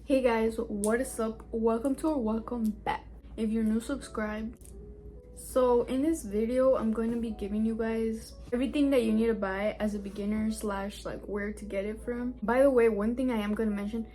Hey guys, what is up? Welcome to or welcome back. If you're new, subscribe. So in this video, I'm going to be giving you guys everything that you need to buy as a beginner slash like where to get it from. By the way, one thing I am going to mention,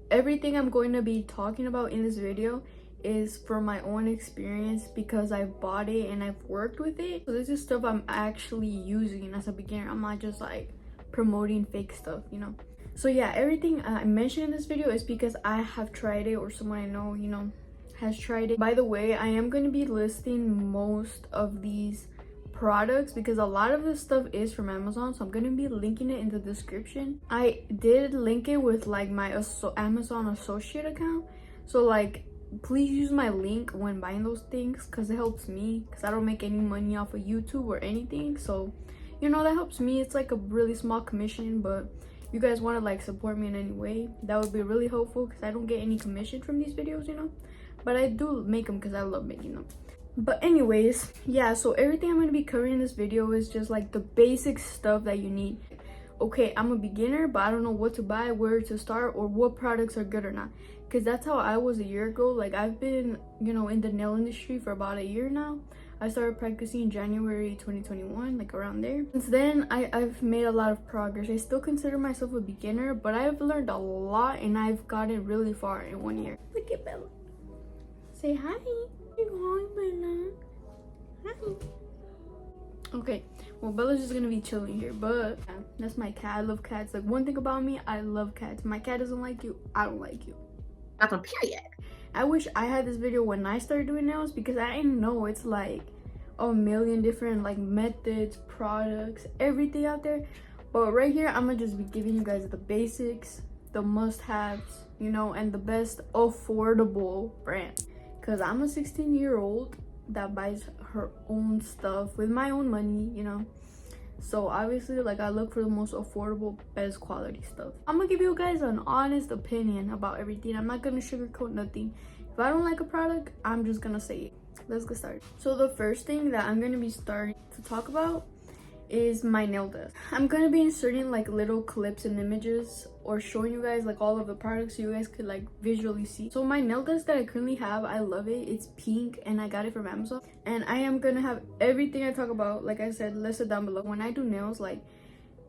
everything I'm going to be talking about in this video is from my own experience because I've bought it and I've worked with it. So this is stuff I'm actually using as a beginner. I'm not just like promoting fake stuff, you know. So yeah, everything I mentioned in this video is because I have tried it or someone I know, you know, has tried it. By the way, I am going to be listing most of these products because a lot of this stuff is from Amazon, so I'm going to be linking it in the description. I did link it with like my Amazon associate account, so like please use my link when buying those things because it helps me, because I don't make any money off of YouTube or anything, so you know, that helps me. It's like a really small commission, but you guys want to like support me in any way, that would be really helpful because I don't get any commission from these videos, you know, but I do make them because I love making them. But anyways, yeah, so everything I'm going to be covering in this video is just like the basic stuff that you need. Okay, I'm a beginner, but I don't know what to buy, where to start, or what products are good or not, because that's how I was a year ago. Like, I've been, you know, in the nail industry for about a year now. I started practicing in January 2021, like around there. Since then, I've made a lot of progress. I still consider myself a beginner, but I've learned a lot and I've gotten really far in 1 year. Look at Bella. Say hi. Hi, Bella. Hi. Okay, well, Bella's just gonna be chilling here, but yeah, that's my cat. I love cats. Like, one thing about me, I love cats. My cat doesn't like you, I don't like you. That's a period. I wish I had this video when I started doing nails because I didn't know it's like a million different like methods, products, everything out there. But right here, I'm gonna just be giving you guys the basics, the must-haves, you know, and the best affordable brand. Because I'm a 16-year-old that buys her own stuff with my own money, you know. So obviously, like, I look for the most affordable, best quality stuff. I'm gonna give you guys an honest opinion about everything. I'm not gonna sugarcoat nothing. If I don't like a product, I'm just gonna say it. Let's get started. So the first thing that I'm gonna be starting to talk about is my nail desk. I'm gonna be inserting like little clips and images or showing you guys like all of the products so you guys could like visually see. So my nail desk that I currently have, I love it. It's pink and I got it from Amazon, and I am gonna have everything I talk about, like I said, listed down below. When I do nails, like,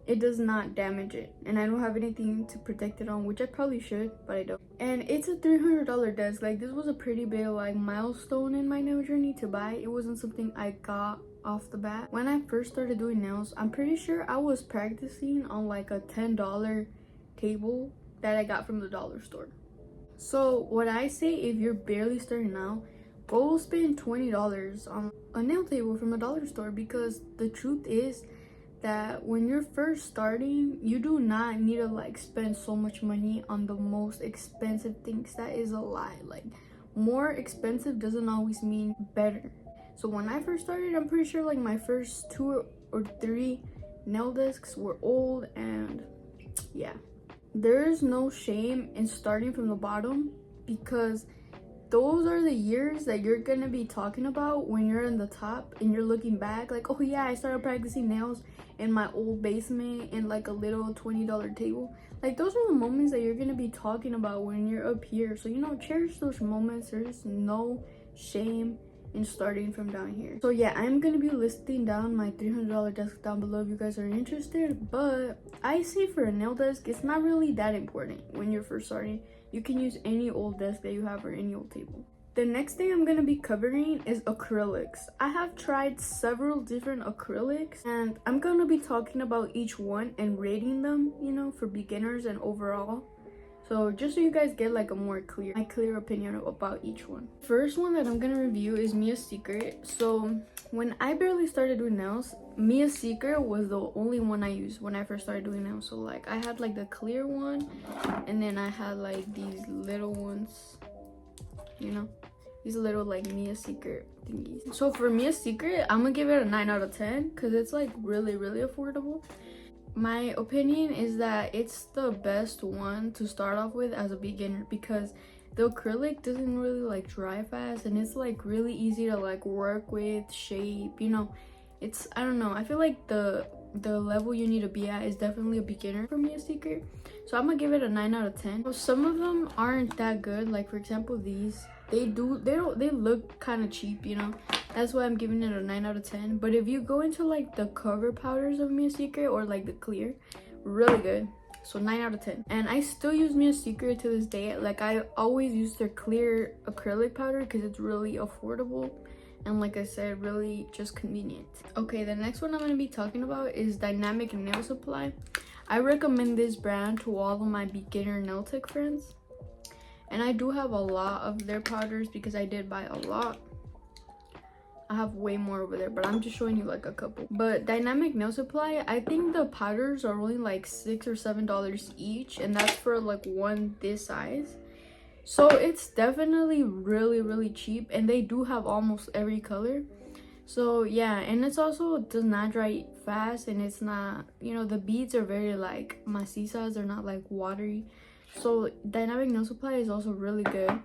it does not damage it, and I don't have anything to protect it on, which I probably should, but I don't. And it's a $300 desk. Like, this was a pretty big like milestone in my nail journey to buy. It wasn't something I got off the bat. When I first started doing nails, I'm pretty sure I was practicing on like a $10 table that I got from the dollar store. So what I say, if you're barely starting out, go spend $20 on a nail table from a dollar store, because the truth is that when you're first starting, you do not need to like spend so much money on the most expensive things. That is a lie. Like, more expensive doesn't always mean better. So when I first started, I'm pretty sure like my first 2 or 3 nail desks were old, and yeah, there's no shame in starting from the bottom, because those are the years that you're gonna be talking about when you're in the top and you're looking back like, oh yeah, I started practicing nails in my old basement in like a little $20 table. Like, those are the moments that you're gonna be talking about when you're up here. So, you know, cherish those moments. There's no shame in starting from down here. So yeah, I'm gonna be listing down my $300 desk down below if you guys are interested. But I say for a nail desk, it's not really that important when you're first starting. You can use any old desk that you have or any old table. The next thing I'm gonna be covering is acrylics. I have tried several different acrylics, and I'm gonna be talking about each one and rating them, you know, for beginners and overall. So just so you guys get like a more clear opinion about each one. First one that I'm gonna review is Mia's Secret. So when I barely started doing nails, Mia's Secret was the only one I used when I first started doing nails. So like, I had like the clear one, and then I had like these little ones, you know, these little like Mia's Secret thingies. So for Mia's Secret, I'm gonna give it a 9 out of 10 because it's like really affordable. My opinion is that it's the best one to start off with as a beginner, because the acrylic doesn't really like dry fast, and it's like really easy to like work with, shape, you know. It's, I don't know, I feel like the the level you need to be at is definitely a beginner for me, a secret. So I'm gonna give it a 9 out of 10. So some of them aren't that good, like for example these, they look kind of cheap, you know, that's why I'm giving it a 9 out of 10. But if you go into like the cover powders of Mia Secret or like the clear, really good. So 9 out of 10. And I still use Mia Secret to this day. Like I always use their clear acrylic powder because it's really affordable and, like I said, really just convenient. Okay, the next one I'm going to be talking about is Dynamic Nail Supply. I recommend this brand to all of my beginner nail tech friends, and I do have a lot of their powders because I did buy a lot. I have way more over there, but I'm just showing you like a couple. But Dynamic Nail Supply, I think the powders are only like $6 or $7 each, and that's for like one this size. So it's definitely really cheap, and they do have almost every color. So yeah, and it's also does not dry fast, and it's not, you know, the beads are very like macizas, they're not like watery. So Dynamic Nail Supply is also really good,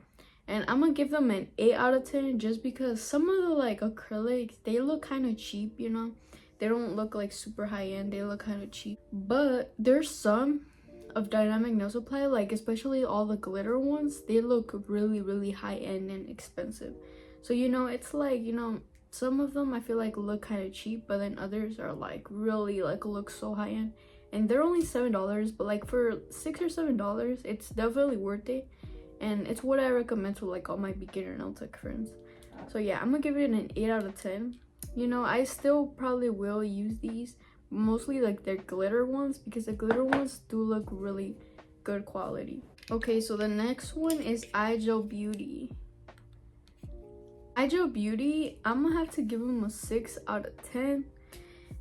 and I'm gonna give them an 8 out of 10 just because some of the like acrylics, they look kind of cheap, you know, they don't look like super high-end, they look kind of cheap. But there's some of Dynamic Nail Supply, like especially all the glitter ones, they look really high-end and expensive. So, you know, it's like, you know, some of them I feel like look kind of cheap, but then others are like really like look so high-end, and they're only $7. But like for $6 or $7, it's definitely worth it, and it's what I recommend to like all my beginner nail tech friends. So yeah, I'm gonna give it an 8 out of 10. You know, I still probably will use these, mostly like their glitter ones, because the glitter ones do look really good quality. Okay, so the next one is iGel Beauty. iGel Beauty, I'm gonna have to give them a 6 out of 10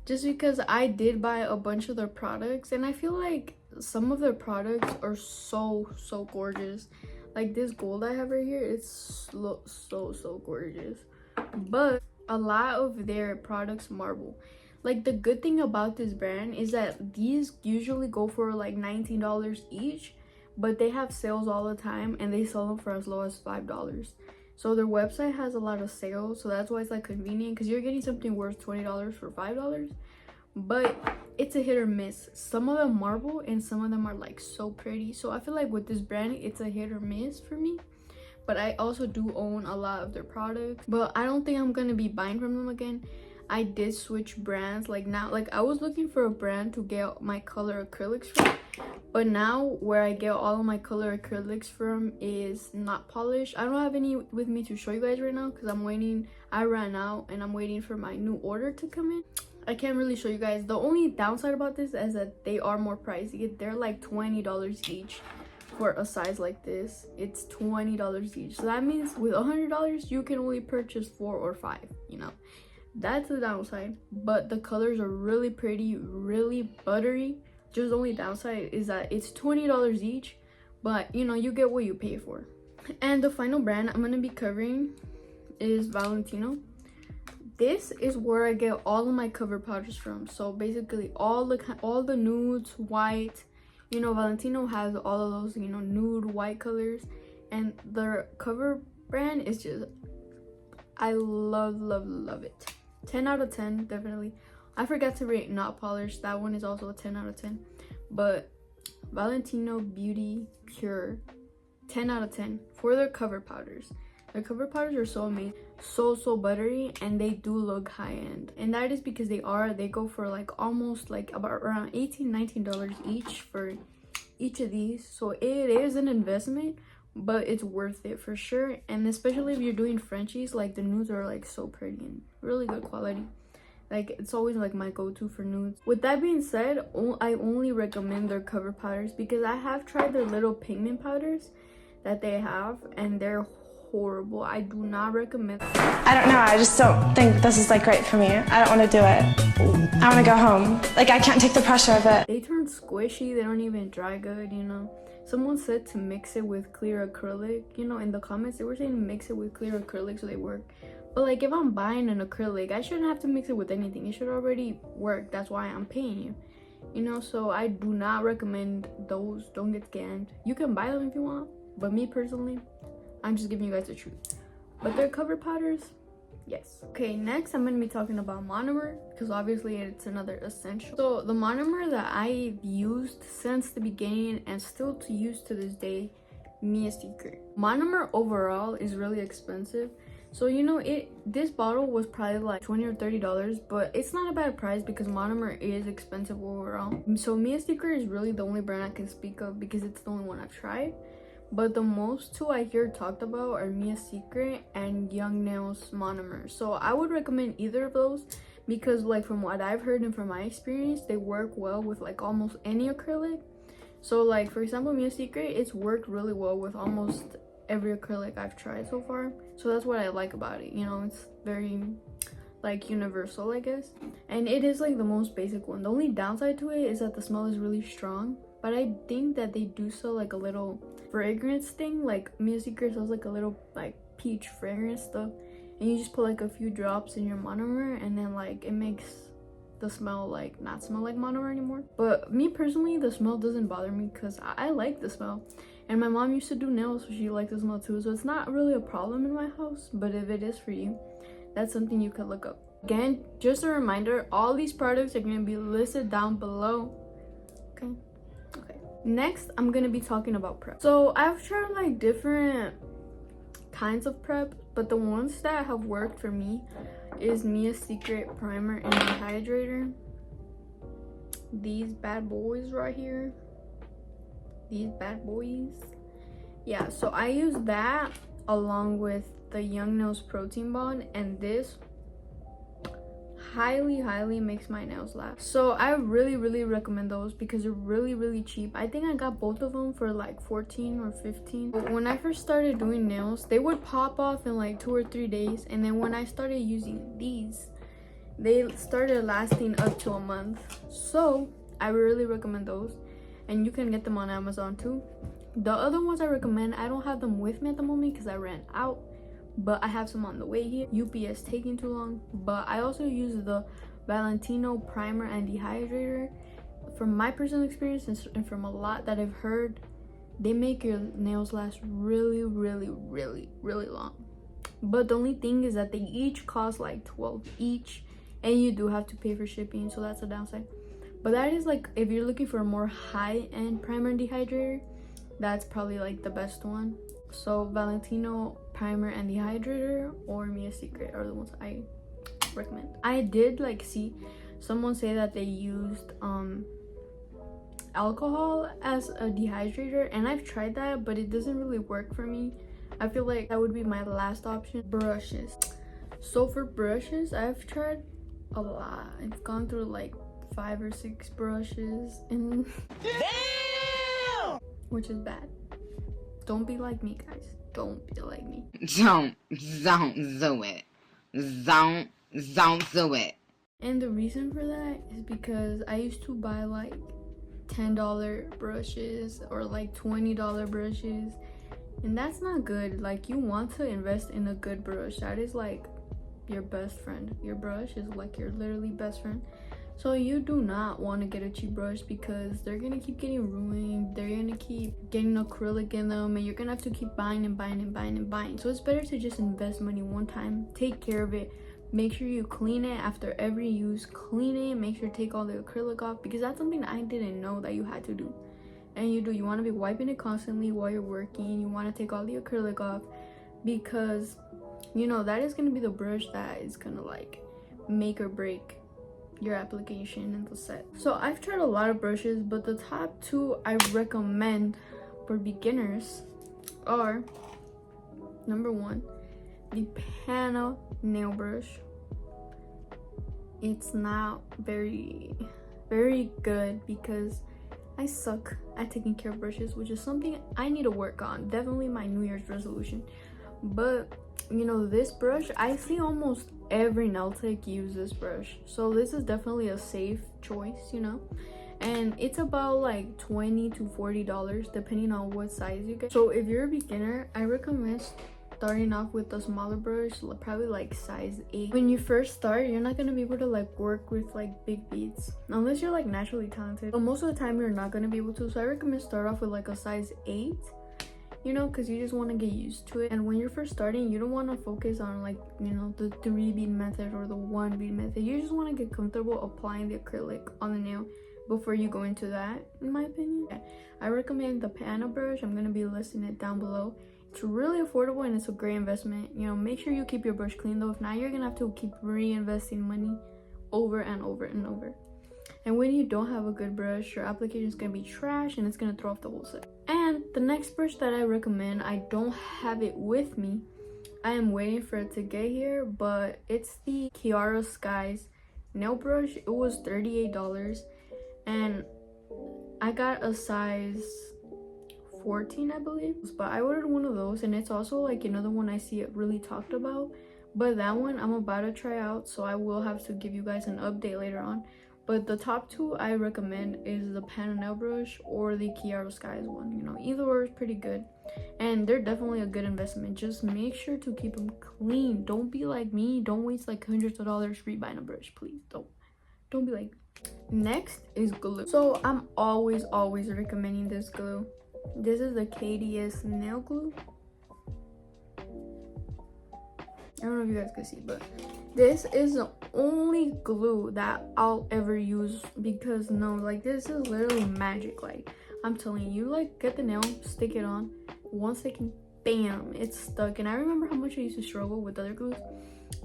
just because I did buy a bunch of their products, and I feel like some of their products are so gorgeous. Like this gold I have right here, it's so gorgeous. But a lot of their products marble. Like the good thing about this brand is that these usually go for like $19 each, but they have sales all the time, and they sell them for as low as $5. So their website has a lot of sales, so that's why it's like convenient, because you're getting something worth $20 for $5. But it's a hit or miss. Some of them marble and some of them are like so pretty. So I feel like with this brand, it's a hit or miss for me. But I also do own a lot of their products, but I don't think I'm gonna be buying from them again. I did switch brands. Like now, like I was looking for a brand to get my color acrylics from, but now where I get all of my color acrylics from is not polished. I don't have any with me to show you guys right now because I'm waiting. I ran out and I'm waiting for my new order to come in. I can't really show you guys. The only downside about this is that they are more pricey. They're like $20 each for a size like this. It's $20 each. So that means with $100 you can only purchase 4 or 5, you know. That's the downside, but the colors are really pretty, really buttery. Just the only downside is that it's $20 each, but you know, you get what you pay for. And the final brand I'm gonna be covering is Valentino. This is where I get all of my cover powders from. So basically all the nudes, white, you know, Valentino has all of those, you know, nude white colors, and their cover brand is just, I love it. 10 out of 10, definitely. I forgot to rate not polished. That one is also a 10 out of 10. But Valentino Beauty Pure, 10 out of 10 for their cover powders. Their cover powders are so amazing, so buttery, and they do look high-end. And that is because they go for like almost like about around $18-19 each for each of these. So it is an investment, but it's worth it for sure. And especially if you're doing Frenchies, like the nudes are like so pretty and really good quality. Like it's always like my go-to for nudes. With that being said, I only recommend their cover powders because I have tried their little pigment powders that they have, and they're horrible. I do not recommend them. I don't know, I just don't think this is like great for me. I don't want to do it. I want to go home. Like I can't take the pressure of it. They turn squishy, they don't even dry good, you know. Someone said to mix it with clear acrylic, you know, in the comments they were saying mix it with clear acrylic so they work. But like if I'm buying an acrylic, I shouldn't have to mix it with anything. It should already work. That's why I'm paying you, you know. So I do not recommend those. Don't get scammed. You can buy them if you want, but me personally, I'm just giving you guys the truth. But their cover powders, Yes. Okay, next I'm going to be talking about Monomer, because obviously it's another essential. So the Monomer that I've used since the beginning and still to use to this day, me a secret. Monomer overall is really expensive. So you know, this bottle was probably like $20 or $30, but it's not a bad price because Monomer is expensive overall. So me a secret is really the only brand I can speak of because it's the only one I've tried. But the most two I hear talked about are Mia Secret and Young Nails Monomer. So I would recommend either of those because like from what I've heard and from my experience, they work well with like almost any acrylic. So like for example, Mia Secret, it's worked really well with almost every acrylic I've tried so far. So that's what I like about it. You know, it's very like universal, I guess. And it is like the most basic one. The only downside to it is that the smell is really strong. But I think that they do sell like a little fragrance thing. Like Mia Secret sells like a little like peach fragrance stuff, and you just put like a few drops in your Monomer, and then like it makes the smell like not smell like Monomer anymore. But me personally, the smell doesn't bother me because I like the smell, and my mom used to do nails, so she liked the smell too. So it's not really a problem in my house. But if it is for you, that's something you could look up. Again, just a reminder, all these products are going to be listed down below. Okay. Next, I'm gonna be talking about prep. So I've tried like different kinds of prep, but the ones that have worked for me is Mia Secret primer and dehydrator. These bad boys right here. These bad boys. Yeah, so I use that along with the Young Nails protein bond, and this highly makes my nails last. So I really recommend those because they're really cheap. I think I got both of them for like 14 or 15. But when I first started doing nails, they would pop off in like 2 or 3 days, and then when I started using these, they started lasting up to a month. So I really recommend those, and you can get them on Amazon too. The other ones I recommend, I don't have them with me at the moment because I ran out, but I have some on the way here. UPS taking too long. But I also use the Valentino primer and dehydrator. From my personal experience and from a lot that I've heard, they make your nails last really long. But the only thing is that they each cost like $12 each, and you do have to pay for shipping, so that's a downside. But that is like, if you're looking for a more high-end primer and dehydrator, that's probably like the best one. So Valentino primer and dehydrator or Mia Secret are the ones I recommend. I did like see someone say that they used alcohol as a dehydrator, and I've tried that, but it doesn't really work for me. I feel like that would be my last option. Brushes. So for brushes, I've tried a lot. I've gone through like 5 or 6 brushes, and which is bad. Don't be like me, guys. Don't be like me. Don't do it. Don't do it. And the reason for that is because I used to buy like $10 brushes or like $20 brushes, and that's not good. Like, you want to invest in a good brush. That is like your best friend. Your brush is like your literally best friend. So you do not want to get a cheap brush because they're gonna keep getting ruined. They're gonna keep getting acrylic in them, and you're gonna have to keep buying and buying. So it's better to just invest money one time, take care of it, make sure you clean it after every use. Clean it, make sure to take all the acrylic off, because that's something I didn't know that you had to do. And you do. You want to be wiping it constantly while you're working. You want to take all the acrylic off, because you know that is gonna be the brush that is gonna like make or break your application and the set. So I've tried a lot of brushes, but the top 2 I recommend for beginners are, number 1, the Pana nail brush. It's not very good because I suck at taking care of brushes, which is something I need to work on. Definitely my New Year's resolution. But you know, this brush, I see almost every nail tech use this brush, so this is definitely a safe choice, you know. And it's about like $20 to $40 depending on what size you get. So if you're a beginner, I recommend starting off with a smaller brush, probably like size 8. When you first start, you're not gonna be able to like work with like big beads unless you're like naturally talented, but most of the time you're not gonna be able to. So I recommend start off with like a size 8. you know, because you just want to get used to it. And when you're first starting, you don't want to focus on like, you know, the 3 bead method or the 1 bead method. You just want to get comfortable applying the acrylic on the nail before you go into that, in my opinion. Yeah. I recommend the Pana brush. I'm going to be listing it down below. It's really affordable and it's a great investment. You know, make sure you keep your brush clean though. If not, you're going to have to keep reinvesting money over and over and over. And when you don't have a good brush, your application is going to be trash and it's going to throw off the whole set. And the next brush that I recommend, I don't have it with me. I am waiting for it to get here, but it's the Kiara Skies nail brush. It was $38 and I got a size 14, I believe. But I ordered one of those, and it's also like another one I see it really talked about. But that one I'm about to try out, so I will have to give you guys an update later on. But the top 2 I recommend is the Pana nail brush or the Kiara Skies one. You know, either or is pretty good, and they're definitely a good investment. Just make sure to keep them clean. Don't be like me. Don't waste like hundreds of dollars rebuying a brush, please. Don't be like. Next is glue. So I'm always recommending this glue. This is the KDS nail glue. I don't know if you guys can see, but this is the only glue that I'll ever use, because no, like, this is literally magic. Like, I'm telling you, like, get the nail, stick it on, 1 second, bam, it's stuck. And I remember how much I used to struggle with other glues.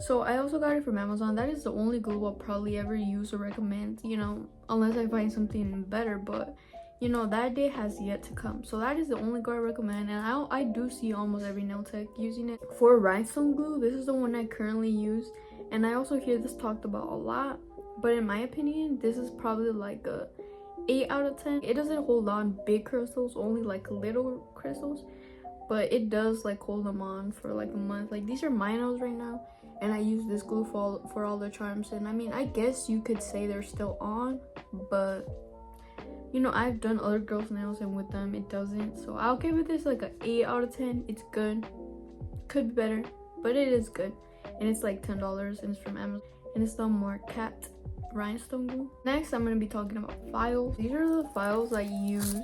So I also got it from Amazon. That is the only glue I'll probably ever use or recommend, you know, unless I find something better. But you know, that day has yet to come. So that is the only glue I recommend, and I do see almost every nail tech using it. For rhinestone glue, this is the one I currently use, and I also hear this talked about a lot, but in my opinion, this is probably like a 8 out of 10. It doesn't hold on big crystals, only like little crystals, but it does like hold them on for like a month. Like, these are my nails right now, and I use this glue for all the charms, and I mean, I guess you could say they're still on, but you know, I've done other girls' nails and with them it doesn't. So I'll give it this like an 8 out of 10. It's good. Could be better, but it is good. And it's like $10 and it's from Amazon. And it's the Marquette rhinestone glue. Next, I'm going to be talking about files. These are the files I use.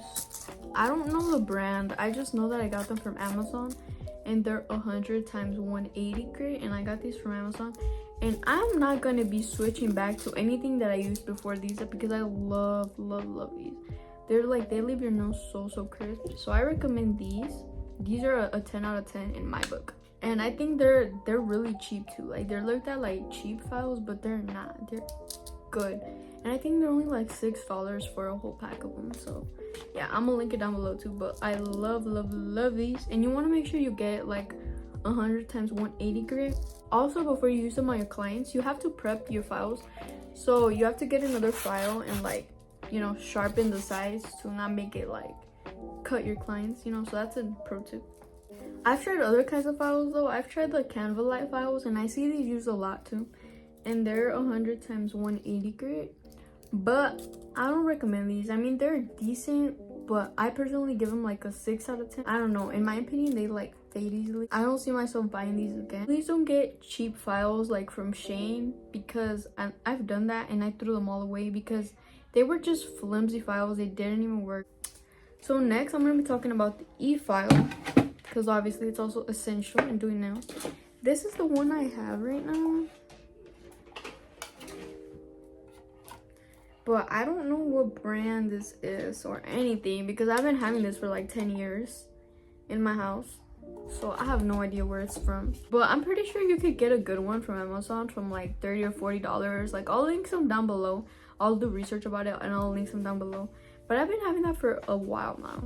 I don't know the brand. I just know that I got them from Amazon. And they're 100 times 180 grit. And I got these from Amazon. And I'm not gonna be switching back to anything that I used before these, because I love these. They're like, they leave your nose so crisp. So I recommend these. These are a 10 out of 10 in my book, and I think they're really cheap too. Like, they're looked at like cheap files, but they're not. They're good, and I think they're only like $6 for a whole pack of them. So yeah, I'm gonna link it down below too. But I love these, and you want to make sure you get like 100 times 180 grit. Also, before you use them on your clients, you have to prep your files. So you have to get another file and, like, you know, sharpen the sides to not make it like cut your clients, you know. So that's a pro tip. I've tried other kinds of files though. I've tried the Canva light files, and I see these used a lot too, and they're 100 times 180 grit, but I don't recommend these. I mean, they're decent, but I personally give them like a 6 out of 10. I don't know, in my opinion, they like fade easily. I don't see myself buying these again. Please don't get cheap files like from Shane, because I've done that and I threw them all away because they were just flimsy files. They didn't even work. So next, I'm going to be talking about the e-file, because obviously it's also essential in doing nails. This is the one I have right now, but I don't know what brand this is or anything, because I've been having this for like 10 years in my house. So I have no idea where it's from, but I'm pretty sure you could get a good one from Amazon from like $30 or $40. Like, I'll link some down below. I'll do research about it and I'll link some down below. But I've been having that for a while now,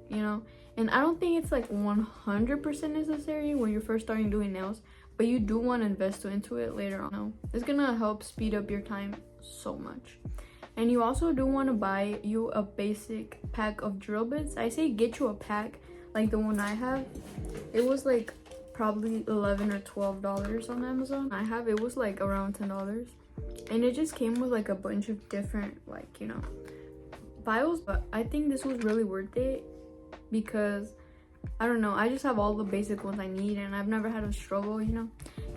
you know, and I don't think it's like 100% necessary when you're first starting doing nails, but you do want to invest into it later on. No, it's gonna help speed up your time so much. And you also do want to buy you a basic pack of drill bits. I say get you a pack like the one I have. It was like probably $11 or $12 on Amazon. It was like around $10, and it just came with like a bunch of different, like, you know, files. But I think this was really worth it, because I don't know, I just have all the basic ones I need and I've never had a struggle, you know.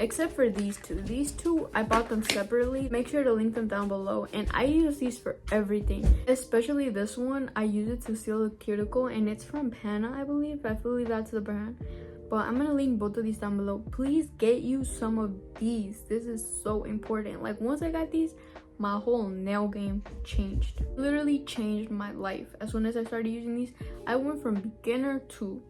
except for these two. These two I bought them separately. Make sure to link them down below. And I use these for everything, especially this one. I use it to seal the cuticle, and it's from Pana, I believe that's the brand. But I'm gonna link both of these down below. Please get you some of these. This is so important. Like, once I got these, my whole nail game changed. Literally changed my life. As soon as I started using these, I went from beginner to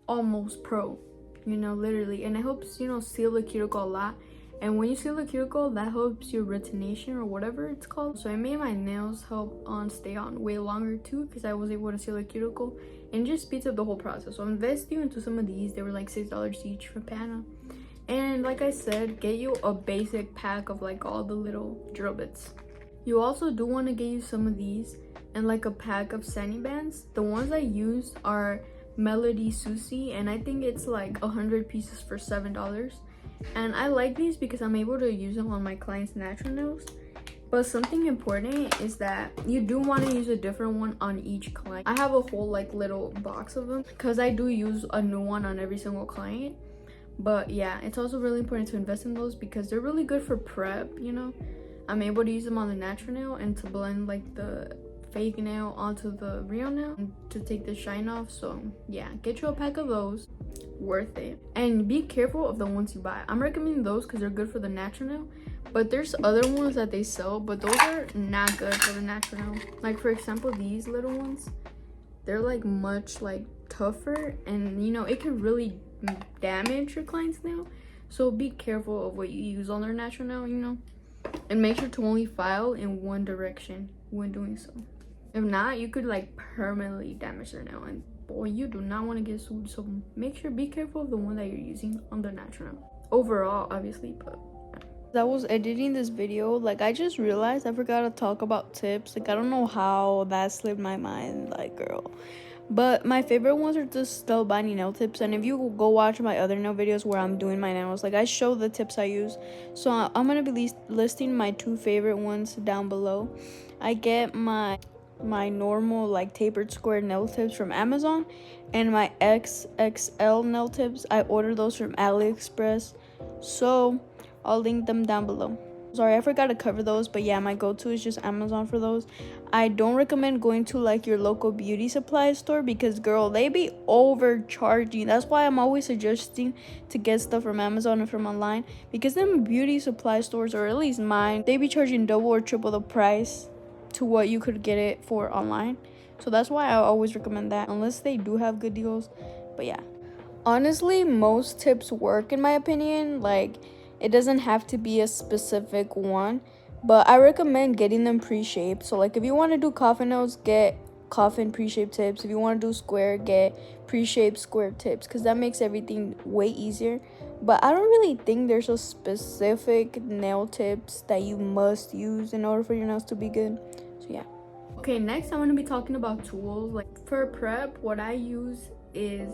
almost pro, you know, literally. And it helps, you know, seal the cuticle a lot. And when you seal the cuticle, that helps your retention or whatever it's called. So it made my nails help stay on way longer too, because I was able to seal the cuticle, and just speeds up the whole process. So invest you into some of these. They were like $6 each from Pana. And like I said, get you a basic pack of like all the little drill bits. You also do want to get you some of these and like a pack of sanding bands. The ones I used are Melody Susie, and I think it's like 100 pieces for $7. And I like these because I'm able to use them on my clients' natural nails. But something important is that you do want to use a different one on each client. I have a whole like little box of them because I do use a new one on every single client. But yeah, it's also really important to invest in those because they're really good for prep, you know. I'm able to use them on the natural nail and to blend like the fake nail onto the real nail and to take the shine off. So yeah, get you a pack of those. Worth it. And be careful of the ones you buy. I'm recommending those because they're good for the natural nail, but there's other ones that they sell, but those are not good for the natural nail. Like, for example, these little ones, they're like much like tougher, and you know, it can really damage your client's nail. So be careful of what you use on their natural nail, you know, and make sure to only file in one direction when doing so. If not, you could like permanently damage their nail, and boy, you do not want to get sued. So make sure, be careful of the one that you're using on the natural nail overall, obviously. But I was editing this video, like I just realized I forgot to talk about tips. Like, I don't know how that slipped my mind, like, girl. But my favorite ones are just still binding nail tips. And if you go watch my other nail videos where I'm doing my nails, like I show the tips I use. So I'm gonna be listing my 2 favorite ones down below. I get my normal like tapered square nail tips from Amazon, and my XXL nail tips, I order those from AliExpress. So I'll link them down below. Sorry, I forgot to cover those, but yeah, my go-to is just Amazon for those. I don't recommend going to like your local beauty supply store because, girl, they be overcharging. That's why I'm always suggesting to get stuff from Amazon and from online, because them beauty supply stores, or at least mine, they be charging double or triple the price to what you could get it for online. So that's why I always recommend that, unless they do have good deals. But yeah, honestly, most tips work in my opinion. Like, it doesn't have to be a specific one, but I recommend getting them pre-shaped. So like, if you want to do coffin nails, get coffin pre-shaped tips. If you want to do square, get pre-shaped square tips, because that makes everything way easier. But I don't really think there's a specific nail tips that you must use in order for your nails to be good. So yeah. Okay, next I'm going to be talking about tools. Like, for prep, what I use is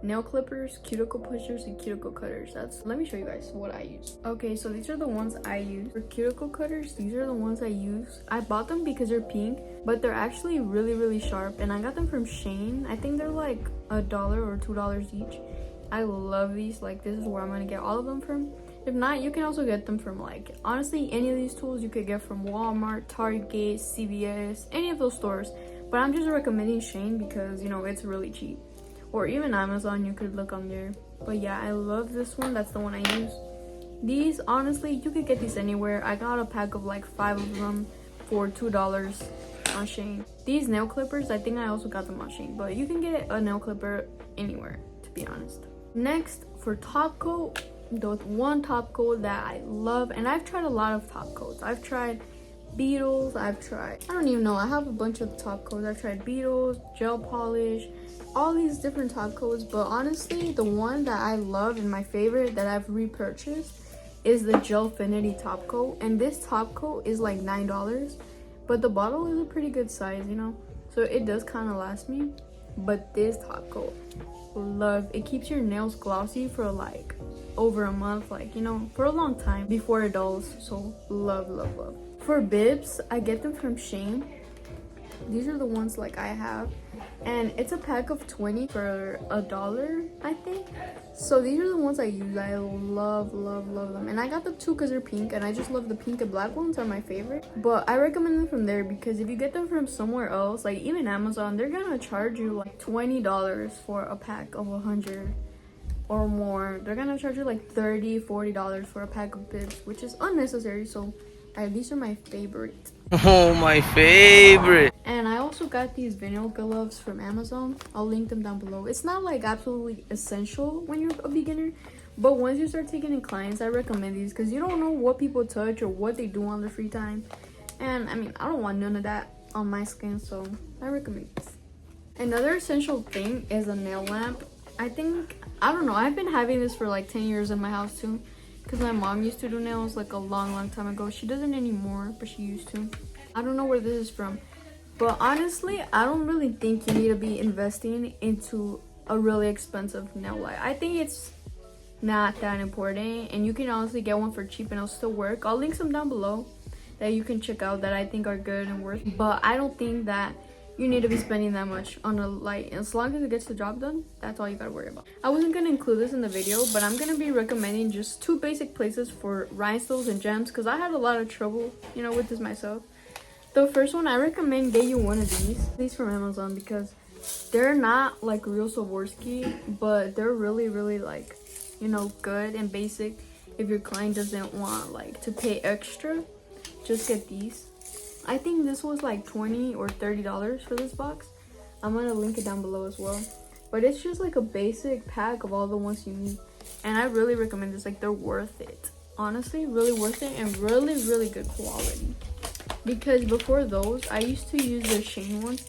nail clippers, cuticle pushers, and cuticle cutters. Let me show you guys what I use. Okay, so these are the ones I use. For cuticle cutters, these are the ones I use. I bought them because they're pink, but they're actually really sharp, and I got them from Shein. I think they're like $1 or $2 each. I love these. Like, this is where I'm gonna get all of them from. If not, you can also get them from, like, honestly, any of these tools you could get from Walmart, Target, CVS, any of those stores. But I'm just recommending Shein because, you know, it's really cheap. Or even Amazon, you could look on there. But yeah, I love this one. That's the one I use. These, honestly, you could get these anywhere. I got a pack of like 5 of them for $2 on Shein. These nail clippers, I think I also got them on Shein, but you can get a nail clipper anywhere, to be honest. Next, for top coat, the one top coat that I love, and I've tried a lot of top coats. I've tried Beetles, I don't even know, I have a bunch of top coats. I've tried Beetles, gel polish, all these different top coats, but honestly, the one that I love and my favorite that I've repurchased is the Gelfinity top coat. And this top coat is like $9, but the bottle is a pretty good size, you know, so it does kind of last me. But this top coat, love it. Keeps your nails glossy for like over a month, like, you know, for a long time before it dulls. So love. For bibs, I get them from Shein. These are the ones like I have. and it's a pack of 20 for $1, I think. So these are the ones I use. I love them, and I got the two because they're pink, and I just love the pink and black ones are my favorite. But I recommend them from there because if you get them from somewhere else, like even Amazon, they're gonna charge you like $20 for a pack of 100 or more. They're gonna charge you like $30-$40 for a pack of bibs, which is unnecessary. So these are my favorite. Oh, my favorite. And I also got these vinyl gloves from Amazon. I'll link them down below. It's not like absolutely essential when you're a beginner, but once you start taking in clients, I recommend these because you don't know what people touch or what they do on their free time. And I mean, I don't want none of that on my skin, so I recommend this. Another essential thing is a nail lamp. I don't know, I've been having this for like 10 years in my house too, because my mom used to do nails like a long time ago. She doesn't anymore, but she used to. I don't know where this is from, but honestly, I don't really think you need to be investing into a really expensive nail light. I think it's not that important, and you can honestly get one for cheap and it'll still work. I'll link some down below that you can check out that I think are good and worth, but I don't think that you need to be spending that much on a light. As long as it gets the job done, that's all you gotta worry about. I wasn't gonna include this in the video, but I'm gonna be recommending just 2 basic places for rhinestones and gems because I had a lot of trouble, you know, with this myself. The first one, I recommend get you one of these from Amazon because they're not like real Swarovski, but they're really like, you know, good and basic. If your client doesn't want like to pay extra, just get these. I think this was like $20 or $30 for this box. I'm gonna link it down below as well, but it's just like a basic pack of all the ones you need, and I really recommend this. Like, they're worth it, honestly, really worth it, and really good quality. Because before those, I used to use the Shane ones,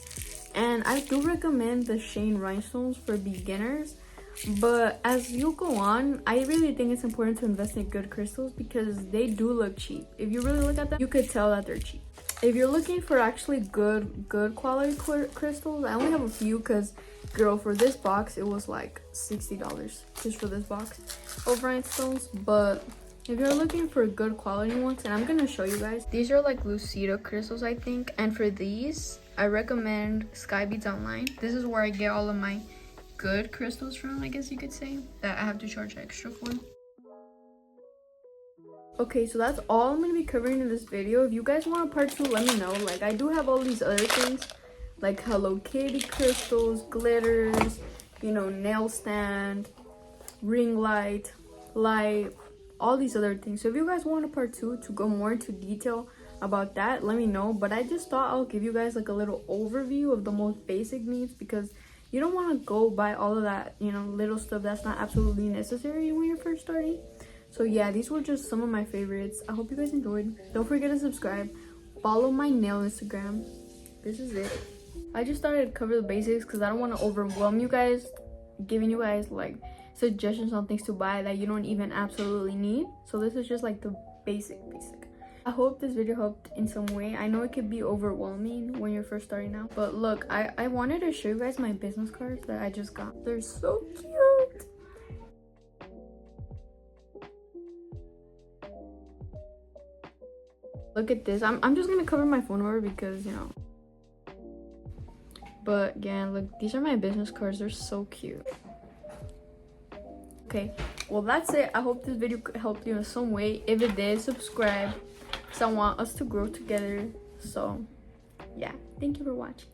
and I do recommend the Shane rhinestones for beginners, but as you go on, I really think it's important to invest in good crystals because they do look cheap. If you really look at them, you could tell that they're cheap. If you're looking for actually good quality crystals, I only have a few because, girl, for this box it was like $60 just for this box of rhinestones. But if you're looking for good quality ones, and I'm gonna show you guys, these are like Lucida crystals, I think. And for these, I recommend Sky Beads Online. This is where I get all of my good crystals from, I guess you could say, that I have to charge extra for. Okay, so that's all I'm gonna be covering in this video. If you guys want a part 2, let me know. Like, I do have all these other things like Hello Kitty crystals, glitters, you know, nail stand, ring light, all these other things. So if you guys want a part 2 to go more into detail about that, let me know. But I just thought I'll give you guys like a little overview of the most basic needs because you don't want to go buy all of that, you know, little stuff that's not absolutely necessary when you're first starting. So yeah, these were just some of my favorites. I hope you guys enjoyed. Don't forget to subscribe. Follow my nail Instagram. This is it. I just started to cover the basics because I don't want to overwhelm you guys, giving you guys like suggestions on things to buy that you don't even absolutely need. So this is just like the basic. I hope this video helped in some way. I know it could be overwhelming when you're first starting out, but look, I wanted to show you guys my business cards that I just got. They're so cute. Look at this. I'm just gonna cover my phone number because, you know. But yeah, look, these are my business cards. They're so cute. Okay, well, that's it. I hope this video helped you in some way. If it did, subscribe because I want us to grow together. So yeah, thank you for watching.